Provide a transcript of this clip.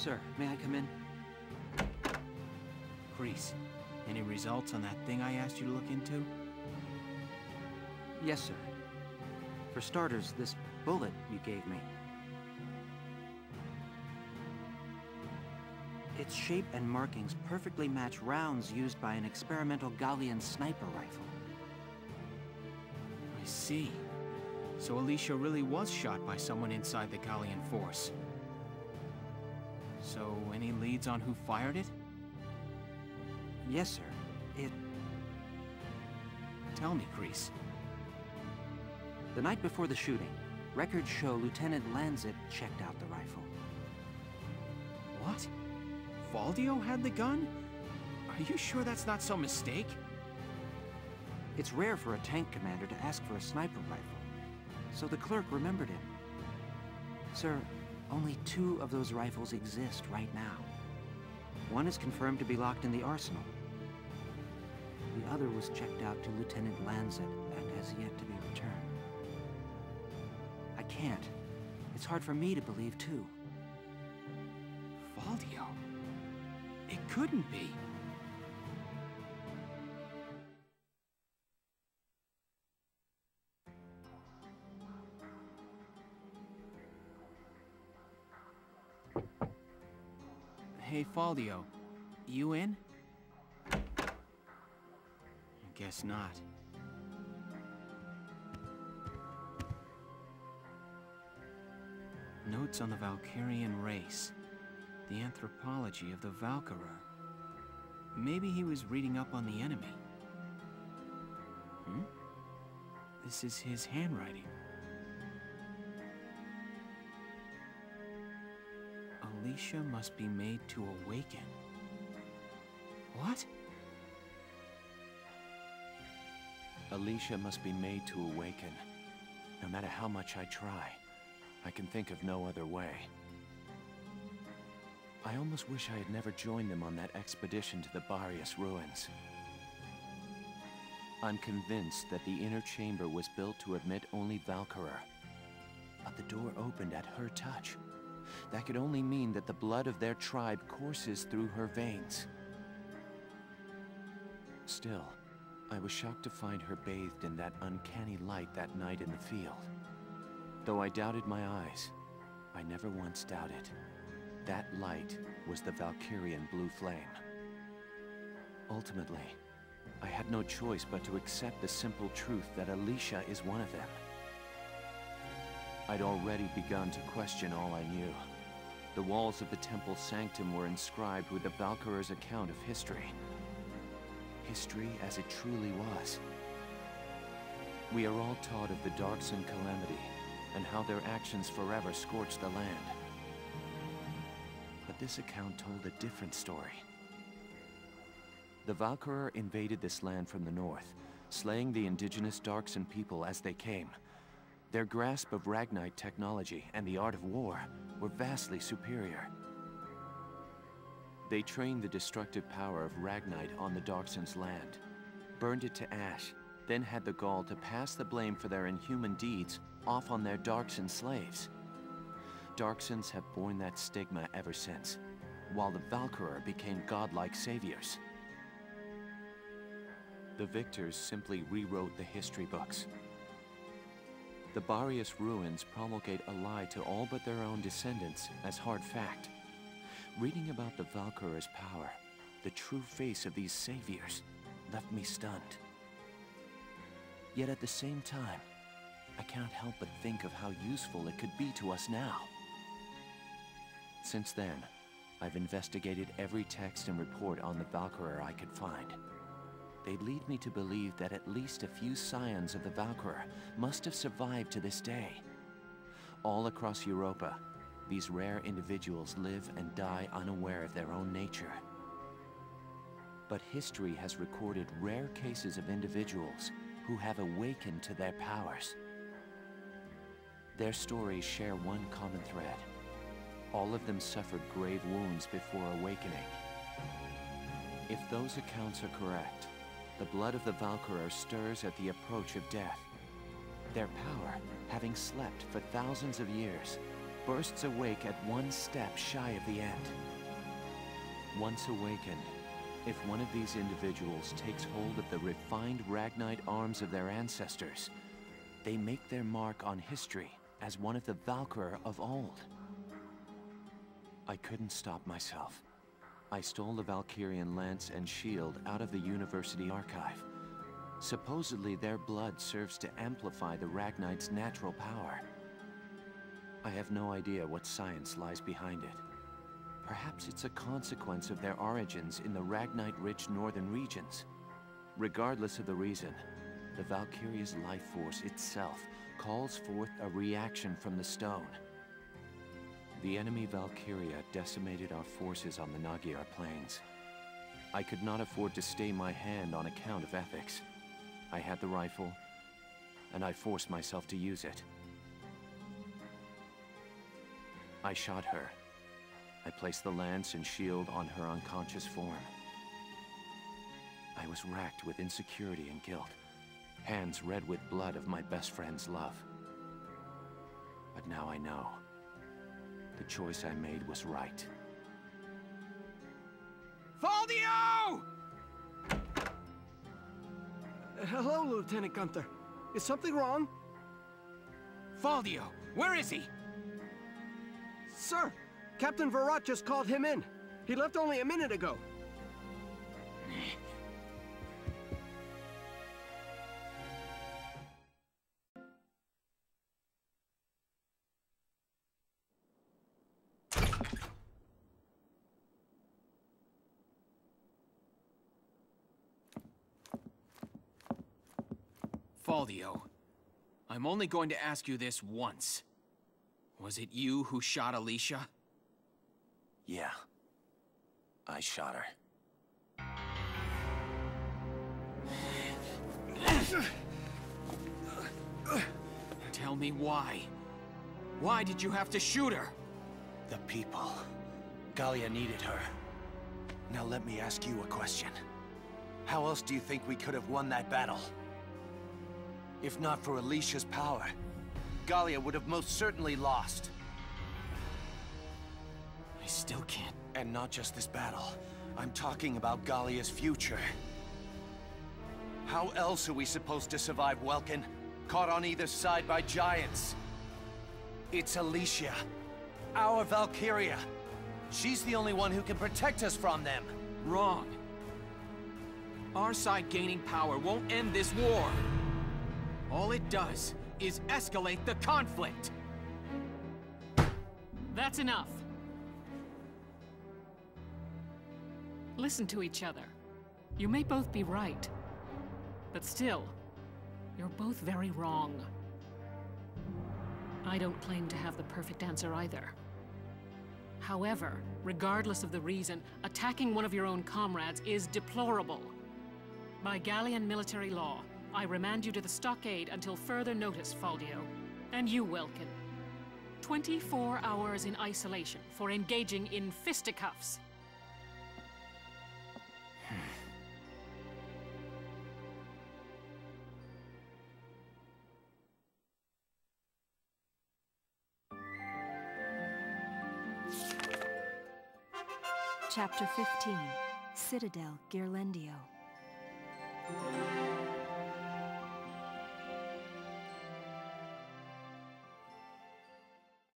Sir, may I come in? Kreese, any results on that thing I asked you to look into? Yes, sir. For starters, this bullet you gave me. Its shape and markings perfectly match rounds used by an experimental Gallian sniper rifle. I see. So Alicia really was shot by someone inside the Gallian force. So, any leads on who fired it? Yes, sir. Tell me, Kreese. The night before the shooting, records show Lieutenant Lanzet checked out the rifle. What? Valdio had the gun? Are you sure that's not some mistake? It's rare for a tank commander to ask for a sniper rifle, so the clerk remembered him. Sir, only 2 of those rifles exist right now. One is confirmed to be locked in the arsenal. The other was checked out to Lieutenant Lanzet and has yet to be returned. I can't. It's hard for me to believe, too. Valdio? It couldn't be. Hey, Valdio. You in? I guess not. Notes on the Valkyrian race. The anthropology of the Valkyria. Maybe he was reading up on the enemy. This is his handwriting. Alicia must be made to awaken. What? Alicia must be made to awaken. No matter how much I try, I can think of no other way. I almost wish I had never joined them on that expedition to the Valkyria's ruins. I'm convinced that the inner chamber was built to admit only Valkyria. But the door opened at her touch. That could only mean that the blood of their tribe courses through her veins. Still, I was shocked to find her bathed in that uncanny light that night in the field. Though I doubted my eyes, I never once doubted. That light was the Valkyrian blue flame. Ultimately, I had no choice but to accept the simple truth that Alicia is one of them. I'd already begun to question all I knew. The walls of the temple sanctum were inscribed with the Valkyria's account of history. History as it truly was. We are all taught of the Darcsen calamity, and how their actions forever scorched the land. But this account told a different story. The Valkyria invaded this land from the north, slaying the indigenous Darcsen people as they came. Their grasp of Ragnite technology and the art of war were vastly superior. They trained the destructive power of Ragnite on the Darcsen's land, burned it to ash, then had the gall to pass the blame for their inhuman deeds off on their Darcsen slaves. Darcsens have borne that stigma ever since, while the Valkyria became godlike saviors. The victors simply rewrote the history books. The Valkyria's ruins promulgate a lie to all but their own descendants as hard fact. Reading about the Valkyria's power, the true face of these saviors, left me stunned. Yet at the same time, I cannot help but think of how useful it could be to us now. Since then, I've investigated every text and report on the Valkyria I could find. They lead me to believe that at least a few scions of the Valkyria must have survived to this day. All across Europa, these rare individuals live and die unaware of their own nature. But history has recorded rare cases of individuals who have awakened to their powers. Their stories share one common thread. All of them suffered grave wounds before awakening. If those accounts are correct, the blood of the Valkyria stirs at the approach of death. Their power, having slept for thousands of years, bursts awake at one step shy of the end. Once awakened, if one of these individuals takes hold of the refined Ragnite arms of their ancestors, they make their mark on history as one of the Valkyria of old. I couldn't stop myself. I stole the Valkyrian lance and shield out of the university archive. Supposedly their blood serves to amplify the Ragnite's natural power. I have no idea what science lies behind it. Perhaps it's a consequence of their origins in the Ragnite-rich northern regions. Regardless of the reason, the Valkyria's life force itself calls forth a reaction from the stone. The enemy Valkyria decimated our forces on the Magyar plains. I could not afford to stay my hand on account of ethics. I had the rifle, and I forced myself to use it. I shot her. I placed the lance and shield on her unconscious form. I was racked with insecurity and guilt, hands red with blood of my best friend's love. But now I know. The choice I made was right. Faldio! Hello, Lieutenant Gunther. Is something wrong? Faldio, where is he? Sir, Captain Virat just called him in. He left only a minute ago. Faldio, I'm only going to ask you this once. Was it you who shot Alicia? Yeah. I shot her. Tell me why. Why did you have to shoot her? The people. Gallia needed her. Now let me ask you a question. How else do you think we could have won that battle? If not for Alicia's power, Gallia would have most certainly lost. I still can't. And not just this battle. I'm talking about Gallia's future. How else are we supposed to survive Welkin, caught on either side by giants? It's Alicia, our Valkyria. She's the only one who can protect us from them. Wrong. Our side gaining power won't end this war. All it does is escalate the conflict. That's enough. Listen to each other. You may both be right, but still, you're both very wrong. I don't claim to have the perfect answer either. However, regardless of the reason, attacking one of your own comrades is deplorable. By Gallian military law, I remand you to the stockade until further notice, Faldio. And you, Welkin. 24 hours in isolation for engaging in fisticuffs. Chapter 15, Citadel Ghirlandaio.